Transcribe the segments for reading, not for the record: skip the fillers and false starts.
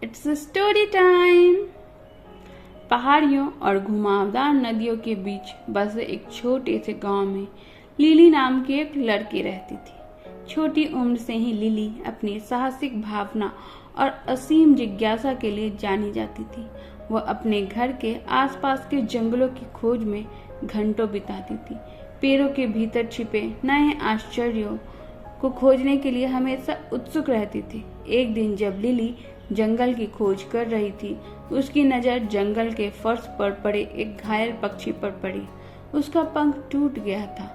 It's story time. पहाड़ियों और घुमावदार नदियों के बीच बसे एक छोटे से गांव में लिली नाम की एक लड़की रहती थी। छोटी उम्र से ही लिली अपनी साहसिक भावना और असीम जिज्ञासा के लिए जानी जाती थी। वह अपने घर के आसपास के जंगलों की खोज में घंटों बिताती थी। पेड़ों के भीतर छिपे नए आश्चर्यों को खोजने के लिए हमेशा उत्सुक रहती थी। एक दिन जब लिली जंगल की खोज कर रही थी, उसकी नज़र जंगल के फर्श पर पड़े एक घायल पक्षी पर पड़ी। उसका पंख टूट गया था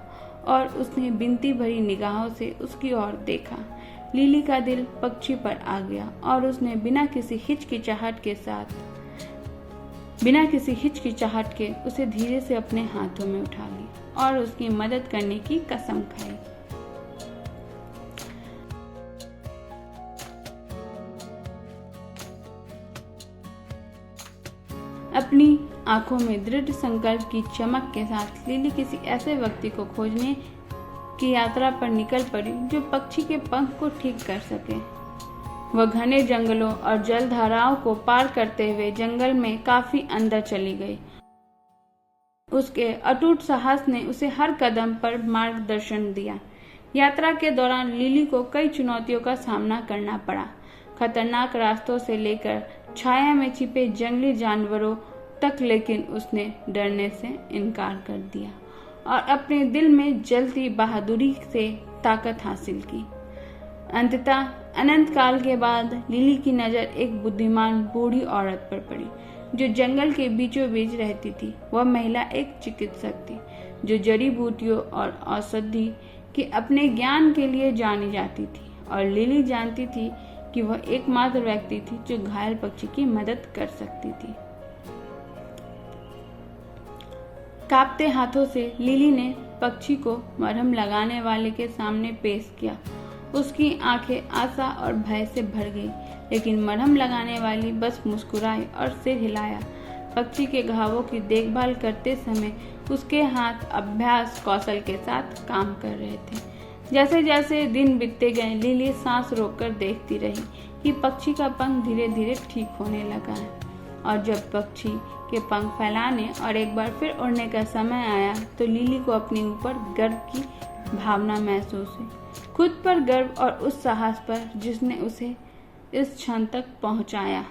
और उसने बिनती भरी निगाहों से उसकी ओर देखा। लिली का दिल पक्षी पर आ गया और उसने बिना किसी हिचकिचाहट के उसे धीरे से अपने हाथों में उठा ली और उसकी मदद करने की कसम खाई। अपनी आंखों में दृढ़ संकल्प की चमक के साथ लिली किसी ऐसे व्यक्ति को खोजने की यात्रा पर निकल पड़ी जो पक्षी के पंख को ठीक कर सके। वह घने जंगलों और जलधाराओं को पार करते हुए जंगल में काफी अंदर चली गई। उसके अटूट साहस ने उसे हर कदम पर मार्गदर्शन दिया। यात्रा के दौरान लिली को कई चुनौतियों का सामना करना पड़ा। खतरनाक रास्तों से लेकर छाया में छिपे जंगली जानवरों तक, लेकिन उसने डरने से इनकार कर दिया और अपने दिल में जलती बहादुरी से ताकत हासिल की। अंततः अनंत काल के बाद लिली की नज़र एक बुद्धिमान बूढ़ी औरत पर पड़ी जो जंगल के बीचों बीच रहती थी। वह महिला एक चिकित्सक थी जो जड़ी बूटियों और औषधि के अपने ज्ञान के लिए जानी जाती थी, और लिली जानती थी कि वह एकमात्र व्यक्ति थी जो घायल पक्षी की मदद कर सकती थी। कांपते हाथों से लिली ने पक्षी को मरहम लगाने वाले के सामने पेश किया। उसकी आंखें आशा और भय से भर गई, लेकिन मरहम लगाने वाली बस मुस्कुराई और सिर हिलाया। पक्षी के घावों की देखभाल करते समय उसके हाथ अभ्यास कौशल के साथ काम कर रहे थे। जैसे जैसे दिन बीतते गए, लिली सांस रोककर देखती रही कि पक्षी का पंख धीरे धीरे ठीक होने लगा है। और जब पक्षी के पंख फैलाने और एक बार फिर उड़ने का समय आया तो लिली को अपने ऊपर गर्व की भावना महसूस हुई। खुद पर गर्व और उस साहस पर जिसने उसे इस क्षण तक पहुंचाया।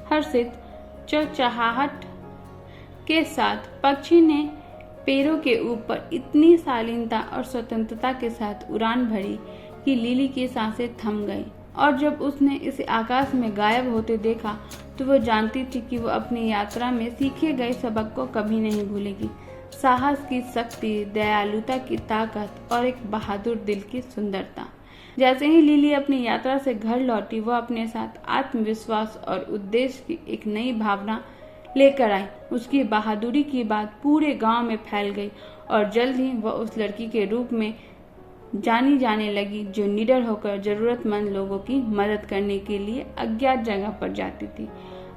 हर्षित चहचहाहट के साथ पक्षी ने पेड़ों के ऊपर इतनी शालीनता और स्वतंत्रता के साथ उड़ान भरी कि लिली की सांसें थम गईं। और जब उसने इसे आकाश में गायब होते देखा तो वह जानती थी कि वह अपनी यात्रा में सीखे गए सबक को कभी नहीं भूलेगी। साहस की शक्ति, दयालुता की ताकत और एक बहादुर दिल की सुंदरता। जैसे ही लिली अपनी यात्रा से घर लौटी, वह अपने साथ आत्मविश्वास और उद्देश्य की एक नई भावना लेकर आई। उसकी बहादुरी की बात पूरे गांव में फैल गई और जल्द ही वह उस लड़की के रूप में जानी जाने लगी जो निडर होकर जरूरतमंद लोगों की मदद करने के लिए अज्ञात जगह पर जाती थी।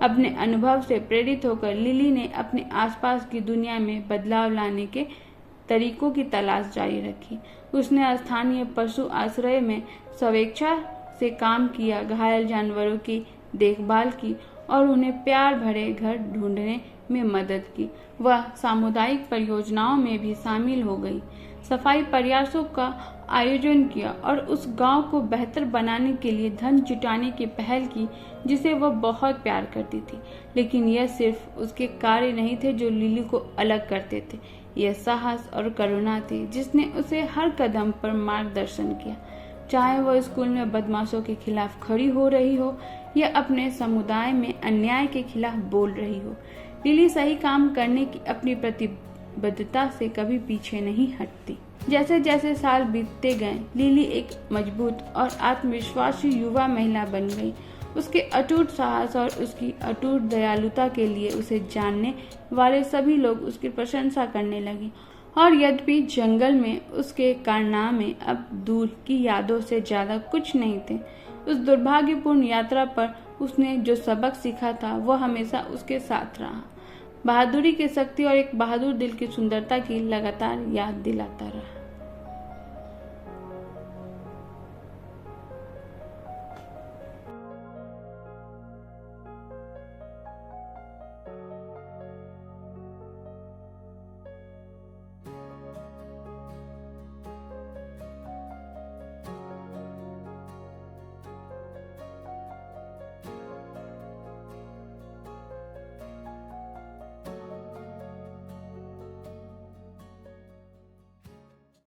अपने अनुभव से प्रेरित होकर लिली ने अपने आसपास की दुनिया में बदलाव लाने के तरीकों की तलाश जारी रखी। उसने स्थानीय पशु आश्रय में स्वेच्छा से काम किया, घायल जानवरों की देखभाल की और उन्हें प्यार भरे घर ढूंढने में मदद की। वह सामुदायिक परियोजनाओं में भी शामिल हो गई, सफाई प्रयासों का आयोजन किया और उस गांव को बेहतर बनाने के लिए धन जुटाने की पहल की जिसे वह बहुत प्यार करती थी। लेकिन यह सिर्फ उसके कार्य नहीं थे जो लिली को अलग करते थे, यह साहस और करुणा थी जिसने उसे हर कदम पर मार्गदर्शन किया। चाहे वह स्कूल में बदमाशों के खिलाफ खड़ी हो रही हो या अपने समुदाय में अन्याय के खिलाफ बोल रही हो, लिली सही काम करने की अपनी प्रतिबद्धता से कभी पीछे नहीं हटती। जैसे जैसे साल बीतते गए, लिली एक मजबूत और आत्मविश्वासी युवा महिला बन गई। उसके अटूट साहस और उसकी अटूट दयालुता के लिए उसे जानने वाले सभी लोग उसकी प्रशंसा करने लगे। और यद्यपि जंगल में उसके कारनामे अब दूर की यादों से ज्यादा कुछ नहीं थे, उस दुर्भाग्यपूर्ण यात्रा पर उसने जो सबक सीखा था वह हमेशा उसके साथ रहा। बहादुरी की शक्ति और एक बहादुर दिल की सुंदरता की लगातार याद दिलाता रहा।